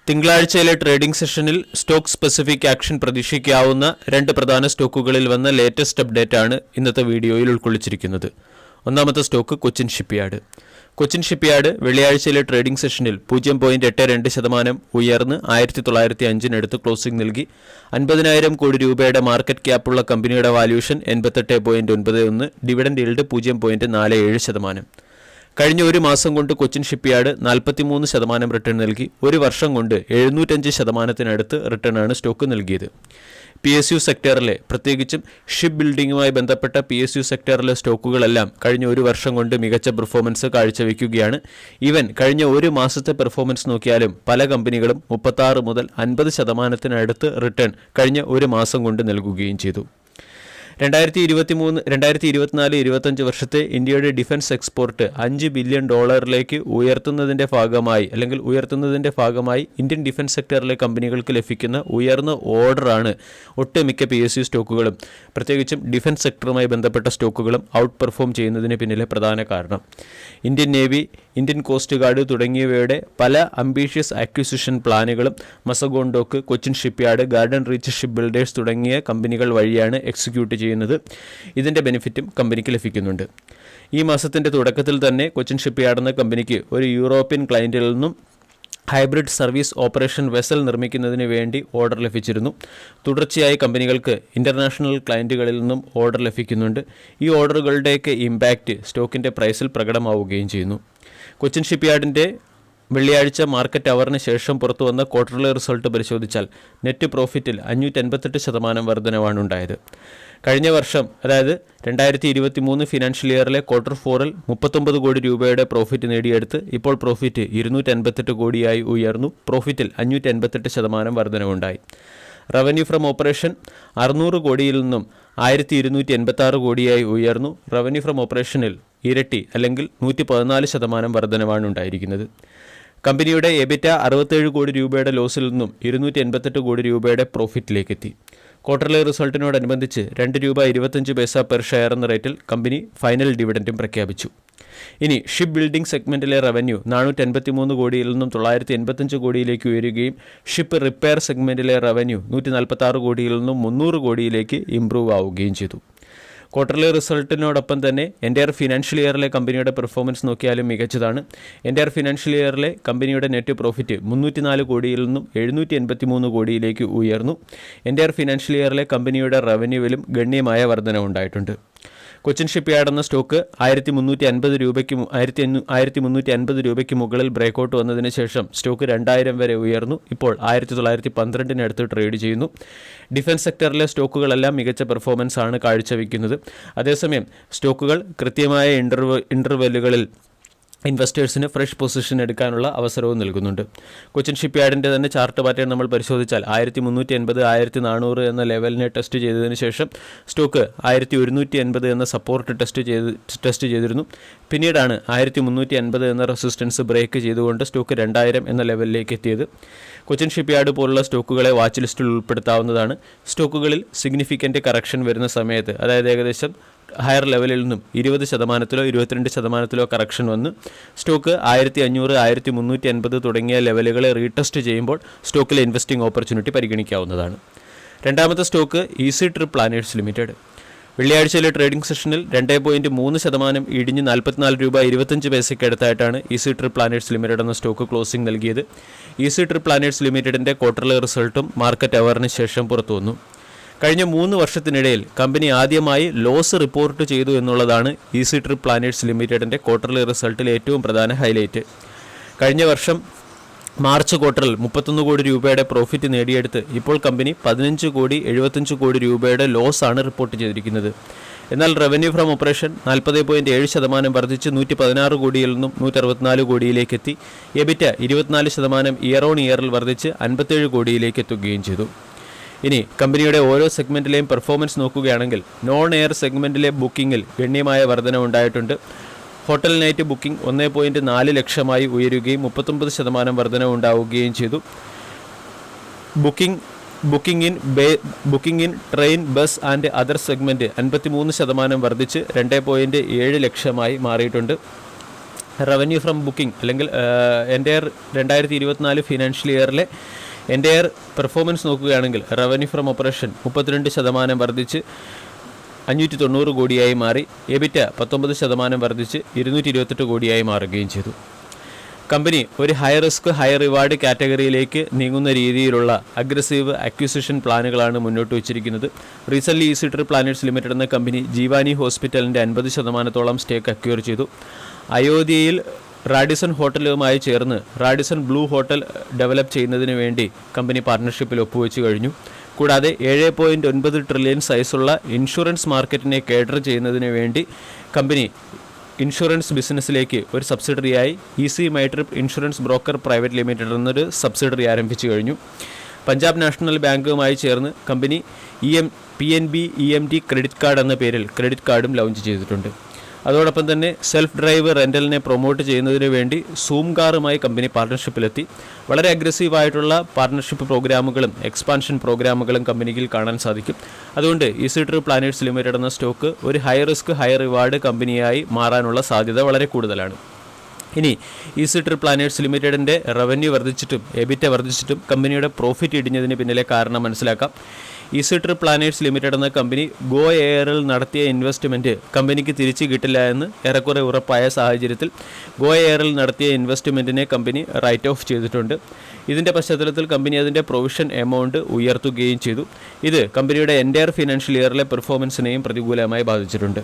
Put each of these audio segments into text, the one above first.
തിങ്കളാഴ്ചയിലെ trading സെഷനിൽ stock specific action പ്രതീക്ഷിക്കാവുന്ന രണ്ട് പ്രധാന സ്റ്റോക്കുകളിൽ വന്ന ലേറ്റസ്റ്റ് അപ്ഡേറ്റ് ആണ് ഇന്നത്തെ വീഡിയോയിൽ ഉൾക്കൊള്ളിച്ചിരിക്കുന്നത്. ഒന്നാമത്തെ stock Cochin Shipyard. Cochin Shipyard വെള്ളിയാഴ്ചയിലെ ട്രേഡിംഗ് സെഷനിൽ 0.82% ഉയർന്ന് 1905 ക്ലോസിംഗ് നൽകി. 50,000 കോടി രൂപയുടെ മാർക്കറ്റ് ക്യാപ്പുള്ള കമ്പനിയുടെ വാല്യൂഷൻ 88.91, ഡിവിഡൻഡ് ഈൽഡ് 0.47%. കഴിഞ്ഞ ഒരു മാസം കൊണ്ട് കൊച്ചിൻ ഷിപ്പ്യാർഡ് 43% റിട്ടേൺ നൽകി. ഒരു വർഷം കൊണ്ട് 705% റിട്ടേണാണ് സ്റ്റോക്ക് നൽകിയത്. PSU സെക്ടറിലെ, പ്രത്യേകിച്ചും ഷിപ്പ് ബിൽഡിംഗുമായി ബന്ധപ്പെട്ട PSU സെക്ടറിലെ സ്റ്റോക്കുകളെല്ലാം കഴിഞ്ഞ ഒരു വർഷം കൊണ്ട് മികച്ച പെർഫോമൻസ് കാഴ്ചവെക്കുകയാണ്. ഈവൻ കഴിഞ്ഞ ഒരു മാസത്തെ പെർഫോമൻസ് നോക്കിയാലും പല കമ്പനികളും 36 മുതൽ 50% റിട്ടേൺ കഴിഞ്ഞ ഒരു മാസം കൊണ്ട് നൽകുകയും ചെയ്തു. 2023-2024-25 വർഷത്തെ ഇന്ത്യയുടെ ഡിഫൻസ് എക്സ്പോർട്ട് $5 ബില്യൺ ഉയർത്തുന്നതിൻ്റെ ഭാഗമായി ഇന്ത്യൻ ഡിഫൻസ് സെക്ടറിലെ കമ്പനികൾക്ക് ലഭിക്കുന്ന ഉയർന്ന ഓർഡറാണ് ഒട്ടുമിക്ക PSU സ്റ്റോക്കുകളും, പ്രത്യേകിച്ചും ഡിഫൻസ് സെക്ടറുമായി ബന്ധപ്പെട്ട സ്റ്റോക്കുകളും ഔട്ട് പെർഫോം ചെയ്യുന്നതിന് പിന്നിലെ പ്രധാന കാരണം. Indian navy, Indian coast guard തുടങ്ങിയവയുടെ പല അംബീഷ്യസ് അക്വിസിഷൻ പ്ലാനുകളും Mazagon Dock, Cochin Shipyard, Garden Reach Shipbuilders തുടങ്ങിയ കമ്പനികൾ വഴിയാണ് എക്സിക്യൂട്ട് ചെയ്യുന്നത്. ഇതിൻ്റെ ബെനിഫിറ്റും കമ്പനിക്ക് ലഭിക്കുന്നുണ്ട്. ഈ മാസത്തിൻ്റെ തുടക്കത്തിൽ തന്നെ കൊച്ചിൻ ഷിപ്പ്യാർഡ് എന്ന കമ്പനിക്ക് ഒരു യൂറോപ്യൻ ക്ലയൻറ്റിൽ നിന്നും ഹൈബ്രിഡ് സർവീസ് ഓപ്പറേഷൻ വെസൽ നിർമ്മിക്കുന്നതിന് വേണ്ടി ഓർഡർ ലഭിച്ചിരുന്നു. തുടർച്ചയായി കമ്പനികൾക്ക് ഇൻ്റർനാഷണൽ ക്ലയൻറ്റുകളിൽ നിന്നും ഓർഡർ ലഭിക്കുന്നുണ്ട്. ഈ ഓർഡറുകളുടെയൊക്കെ ഇമ്പാക്റ്റ് സ്റ്റോക്കിൻ്റെ പ്രൈസിൽ പ്രകടമാവുകയും ചെയ്യുന്നു. കൊച്ചിൻ ഷിപ്പ്യാർഡിൻ്റെ വെള്ളിയാഴ്ച മാർക്കറ്റ് അവറിന് ശേഷം പുറത്തു വന്ന ക്വാർട്ടർലി റിസൾട്ട് പരിശോധിച്ചാൽ നെറ്റ് പ്രോഫിറ്റിൽ 588% വർധനവാണ് ഉണ്ടായത്. കഴിഞ്ഞ വർഷം, അതായത് 2023 ഫിനാൻഷ്യൽ ഇയറിലെ Q4 39 കോടി രൂപയുടെ പ്രോഫിറ്റ് നേടിയെടുത്ത് ഇപ്പോൾ പ്രോഫിറ്റ് 258 കോടിയായി ഉയർന്നു. പ്രോഫിറ്റിൽ 588% വർധനവുണ്ടായി. റവന്യൂ ഫ്രം ഓപ്പറേഷൻ 600 കോടിയിൽ നിന്നും 1286 കോടിയായി ഉയർന്നു. റവന്യൂ ഫ്രം ഓപ്പറേഷനിൽ ഇരട്ടി അല്ലെങ്കിൽ 114% വർധനവാണ് ഉണ്ടായിരിക്കുന്നത്. കമ്പനിയുടെ EBITDA 67 കോടി രൂപയുടെ ലോസിൽ നിന്നും 288 കോടി രൂപയുടെ പ്രോഫിറ്റിലേക്കെത്തി. ക്വാർട്ടർലി റിസൾട്ടിനോടനുബന്ധിച്ച് ₹2.25 പെർ ഷെയർ എന്ന റേറ്റിൽ കമ്പനി ഫൈനൽ ഡിവിഡൻറ്റും പ്രഖ്യാപിച്ചു. ഇനി ഷിപ്പ് ബിൽഡിംഗ് സെഗ്മെൻറ്റിലെ റവന്യൂ 483 കോടിയിൽ നിന്നും 985 കോടിയിലേക്ക് ഉയരുകയും ഷിപ്പ് റിപ്പയർ സെഗ്മെൻറ്റിലെ റവന്യൂ 146 കോടിയിൽ നിന്നും 300 കോടിയിലേക്ക് ഇംപ്രൂവ് ആവുകയും ചെയ്തു. ക്വാർട്ടർലി റിസൾട്ടിനോടൊപ്പം തന്നെ എൻ്റയർ ഫിനാൻഷ്യൽ ഇയറിലെ കമ്പനിയുടെ പെർഫോമൻസ് നോക്കിയാലും മികച്ചതാണ്. എൻ്റയർ ഫിനാൻഷ്യൽ ഇയറിലെ കമ്പനിയുടെ നെറ്റ് പ്രോഫിറ്റ് 304 കോടിയിൽ നിന്നും 783 കോടിയിലേക്ക് ഉയർന്നു. എൻ്റയർ ഫിനാൻഷ്യൽ ഇയറിലെ കമ്പനിയുടെ റവന്യൂവിലും ഗണ്യമായ വർധനവുണ്ടായിട്ടുണ്ട്. കൊച്ചിൻ ഷിപ്പ്യാർഡ് എന്ന സ്റ്റോക്ക് 1350 രൂപയ്ക്ക് മുകളിൽ ബ്രേക്കൗട്ട് വന്നതിന് ശേഷം സ്റ്റോക്ക് 2000 വരെ ഉയർന്നു. ഇപ്പോൾ 1912 ട്രേഡ് ചെയ്യുന്നു. ഡിഫൻസ് സെക്ടറിലെ സ്റ്റോക്കുകളെല്ലാം മികച്ച പെർഫോമൻസ് ആണ് കാഴ്ചവെക്കുന്നത്. അതേസമയം സ്റ്റോക്കുകൾ കൃത്യമായ ഇൻ്റർവെല്ലുകളിൽ ഇൻവെസ്റ്റേഴ്സിന് ഫ്രഷ് പൊസിഷൻ എടുക്കാനുള്ള അവസരവും നൽകുന്നുണ്ട്. കൊച്ചിൻ ഷിപ്പ്യാർഡിൻ്റെ തന്നെ ചാർട്ട് പാറ്റേൺ നമ്മൾ പരിശോധിച്ചാൽ 1380-1400 എന്ന ലെവലിനെ ടെസ്റ്റ് ചെയ്തതിന് ശേഷം സ്റ്റോക്ക് 1180 എന്ന സപ്പോർട്ട് ടെസ്റ്റ് ചെയ്തിരുന്നു. പിന്നീടാണ് 1350 എന്ന റെസിസ്റ്റൻസ് ബ്രേക്ക് ചെയ്തുകൊണ്ട് സ്റ്റോക്ക് 2000 എന്ന ലെവലിലേക്ക് എത്തിയത്. കൊച്ചിൻ ഷിപ്പ്യാർഡ് പോലുള്ള സ്റ്റോക്കുകളെ വാച്ച് ലിസ്റ്റിൽ ഉൾപ്പെടുത്താവുന്നതാണ്. സ്റ്റോക്കുകളിൽ സിഗ്നിഫിക്കൻ്റ് കറക്ഷൻ വരുന്ന സമയത്ത്, അതായത് ഏകദേശം ഹയർ ലെവലിൽ നിന്നും 20%-ലോ 22%-ലോ കറക്ഷൻ വന്ന് സ്റ്റോക്ക് 1500-1350 തുടങ്ങിയ ലെവലുകളെ റീടെസ്റ്റ് ചെയ്യുമ്പോൾ സ്റ്റോക്കിലെ ഇൻവെസ്റ്റിംഗ് ഓപ്പർച്യൂണിറ്റി പരിഗണിക്കാവുന്നതാണ്. രണ്ടാമത്തെ stock Easy Trip Planners Limited. വെള്ളിയാഴ്ചയിലെ ട്രേഡിംഗ് സെഷനിൽ 2.3% ഇടിഞ്ഞ് ₹44.25 അടുത്തായിട്ടാണ് ഈസി ട്രിപ്പ് പ്ലാനേഴ്സ് ലിമിറ്റഡ് എന്ന സ്റ്റോക്ക് ക്ലോസിംഗ് നൽകിയത്. ഈസി ട്രിപ്പ് പ്ലാനേഴ്സ് ലിമിറ്റഡിൻ്റെ ക്വാർട്ടർലി റിസൾട്ടും മാർക്കറ്റ് അവറിന് ശേഷം പുറത്തു വന്നു. കഴിഞ്ഞ 3 വർഷത്തിനിടയിൽ കമ്പനി ആദ്യമായി ലോസ് റിപ്പോർട്ട് ചെയ്തു എന്നുള്ളതാണ് ഈസി ട്രിപ്പ് പ്ലാനേഴ്സ് ലിമിറ്റഡിൻ്റെ ക്വാർട്ടർലി റിസൾട്ടിലെ ഏറ്റവും പ്രധാന ഹൈലൈറ്റ്. കഴിഞ്ഞ വർഷം മാർച്ച് ക്വാർട്ടറിൽ 31 കോടി രൂപയുടെ പ്രോഫിറ്റ് നേടിയെടുത്ത് ഇപ്പോൾ കമ്പനി 15.75 കോടി രൂപയുടെ ലോസാണ് റിപ്പോർട്ട് ചെയ്തിരിക്കുന്നത്. എന്നാൽ റവന്യൂ ഫ്രം ഓപ്പറേഷൻ 40.7% വർദ്ധിച്ച് 116 കോടിയിൽ നിന്നും 164 കോടിയിലേക്ക് എത്തി. EBITDA 24% ഇയർ ഓൺ ഇയറിൽ വർദ്ധിച്ച് 57 കോടിയിലേക്ക് എത്തുകയും ചെയ്തു. ഇനി കമ്പനിയുടെ ഓരോ സെഗ്മെൻറ്റിലെയും പെർഫോമൻസ് നോക്കുകയാണെങ്കിൽ നോൺ എയർ സെഗ്മെൻറ്റിലെ ബുക്കിങ്ങിൽ ഗണ്യമായ വർധന ഉണ്ടായിട്ടുണ്ട്. ഹോട്ടൽ നൈറ്റ് ബുക്കിംഗ് 1.4 ലക്ഷമായി ഉയരുകയും 39% വർധന ഉണ്ടാവുകയും ചെയ്തു. Booking in train, bus and other segment 53% വർദ്ധിച്ച് 2.7 ലക്ഷമായി മാറിയിട്ടുണ്ട്. റവന്യൂ ഫ്രം ബുക്കിംഗ് അല്ലെങ്കിൽ എൻ്റയർ 2024 ഫിനാൻഷ്യൽ ഇയറിലെ എൻ്റയർ പെർഫോമൻസ് നോക്കുകയാണെങ്കിൽ റവന്യൂ ഫ്രം ഓപ്പറേഷൻ 32% വർദ്ധിച്ച് 590 കോടിയായി മാറി. എബിറ്റ 19% വർദ്ധിച്ച് 228 കോടിയായി മാറുകയും ചെയ്തു. കമ്പനി ഒരു ഹൈ റിസ്ക് ഹൈ റിവാർഡ് കാറ്റഗറിയിലേക്ക് നീങ്ങുന്ന രീതിയിലുള്ള അഗ്രസീവ് അക്വിസിഷൻ പ്ലാനുകളാണ് മുന്നോട്ട് വച്ചിരിക്കുന്നത്. Recently easy trip planets limited എന്ന കമ്പനി ജീവാനി ഹോസ്പിറ്റലിൻ്റെ 50% സ്റ്റേക്ക് അക്വയർ ചെയ്തു. അയോധ്യയിൽ റാഡിസൺ ഹോട്ടലുമായി ചേർന്ന് റാഡിസൺ ബ്ലൂ ഹോട്ടൽ ഡെവലപ്പ് ചെയ്യുന്നതിന് വേണ്ടി കമ്പനി പാർട്ണർഷിപ്പിൽ ഒപ്പുവെച്ച് കഴിഞ്ഞു. കൂടാതെ 7.9 ട്രില്യൺ സൈസുള്ള ഇൻഷുറൻസ് മാർക്കറ്റിനെ കേറ്റർ ചെയ്യുന്നതിന് വേണ്ടി കമ്പനി ഇൻഷുറൻസ് ബിസിനസ്സിലേക്ക് ഒരു സബ്സിഡറിയായി Ease My Trip Insurance Broker Private Limited എന്നൊരു സബ്സിഡറി ആരംഭിച്ചു കഴിഞ്ഞു. പഞ്ചാബ് നാഷണൽ ബാങ്കുമായി ചേർന്ന് company PNB EMT credit card എന്ന പേരിൽ ക്രെഡിറ്റ് കാർഡും ലോഞ്ച് ചെയ്തിട്ടുണ്ട്. അതോടൊപ്പം തന്നെ സെൽഫ് ഡ്രൈവ് റെൻ്റലിനെ പ്രൊമോട്ട് ചെയ്യുന്നതിന് വേണ്ടി സൂം കാറുമായി കമ്പനി പാർട്ണർഷിപ്പിലെത്തി. വളരെ അഗ്രസീവായിട്ടുള്ള പാർട്ണർഷിപ്പ് പ്രോഗ്രാമുകളും എക്സ്പാൻഷൻ പ്രോഗ്രാമുകളും കമ്പനിയിൽ കാണാൻ സാധിക്കും. അതുകൊണ്ട് ഈസി ട്രിപ്പ് പ്ലാനറ്റ്സ് ലിമിറ്റഡ് എന്ന സ്റ്റോക്ക് ഒരു ഹൈ റിസ്ക് ഹൈ റിവാർഡ് കമ്പനിയായി മാറാനുള്ള സാധ്യത വളരെ കൂടുതലാണ്. ഇനി ഈസി ട്രിപ്പ് പ്ലാനറ്റ്സ് ലിമിറ്റഡിൻ്റെ റവന്യൂ വർദ്ധിച്ചിട്ടും എബിറ്റ വർദ്ധിച്ചിട്ടും കമ്പനിയുടെ പ്രോഫിറ്റ് ഇടിഞ്ഞതിന് പിന്നിലെ കാരണം മനസ്സിലാക്കാം. ഈസി ട്രിപ്പ് പ്ലാനറ്റ്സ് ലിമിറ്റഡ് എന്ന കമ്പനി ഗോ എയറിൽ നടത്തിയ ഇൻവെസ്റ്റ്മെൻറ്റ് കമ്പനിക്ക് തിരിച്ചു കിട്ടില്ല എന്ന് ഏറെക്കുറെ ഉറപ്പായ സാഹചര്യത്തിൽ ഗോ എയറിൽ നടത്തിയ ഇൻവെസ്റ്റ്മെൻറ്റിനെ കമ്പനി റൈറ്റ് ഓഫ് ചെയ്തിട്ടുണ്ട്. ഇതിൻ്റെ പശ്ചാത്തലത്തിൽ കമ്പനി അതിൻ്റെ പ്രൊവിഷൻ എമൗണ്ട് ഉയർത്തുകയും ചെയ്തു. ഇത് കമ്പനിയുടെ എൻ്റയർ ഫിനാൻഷ്യൽ ഇയറിലെ പെർഫോമൻസിനെയും പ്രതികൂലമായി ബാധിച്ചിട്ടുണ്ട്.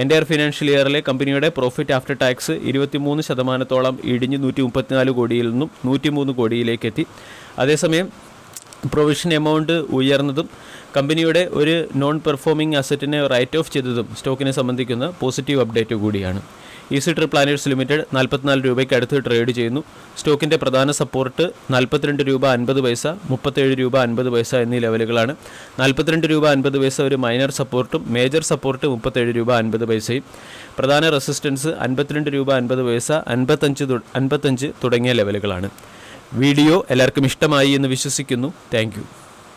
എൻ്റയർ ഫിനാൻഷ്യൽ ഇയറിലെ കമ്പനിയുടെ പ്രോഫിറ്റ് ആഫ്റ്റർ ടാക്സ് 23% ഇടിഞ്ഞ് 134 കോടിയിൽ നിന്നും 103 കോടിയിലേക്ക് എത്തി. അതേസമയം പ്രൊവിഷൻ എമൗണ്ട് ഉയർന്നതും കമ്പനിയുടെ ഒരു നോൺ പെർഫോമിംഗ് അസറ്റിനെ റൈറ്റ് ഓഫ് ചെയ്തതും സ്റ്റോക്കിനെ സംബന്ധിക്കുന്ന പോസിറ്റീവ് അപ്ഡേറ്റ് കൂടിയാണ്. ഈസി ട്രിപ്പ് പ്ലാനറ്റ്സ് ലിമിറ്റഡ് 44 രൂപയ്ക്ക് അടുത്ത് ട്രേഡ് ചെയ്യുന്നു. സ്റ്റോക്കിൻ്റെ പ്രധാന സപ്പോർട്ട് 42 രൂപ 50 പൈസ, 37 രൂപ 50 പൈസ എന്നീ ലെവലുകളാണ്. 42 രൂപ 50 പൈസ ഒരു മൈനർ സപ്പോർട്ടും മേജർ സപ്പോർട്ട് 37 രൂപ 50 പൈസയും. പ്രധാന റെസിസ്റ്റൻസ് 52 രൂപ 50 പൈസ, 55 തുടങ്ങിയ ലെവലുകളാണ്. വീഡിയോ എല്ലാവർക്കും ഇഷ്ടമായി എന്ന് വിശ്വസിക്കുന്നു. Thank you.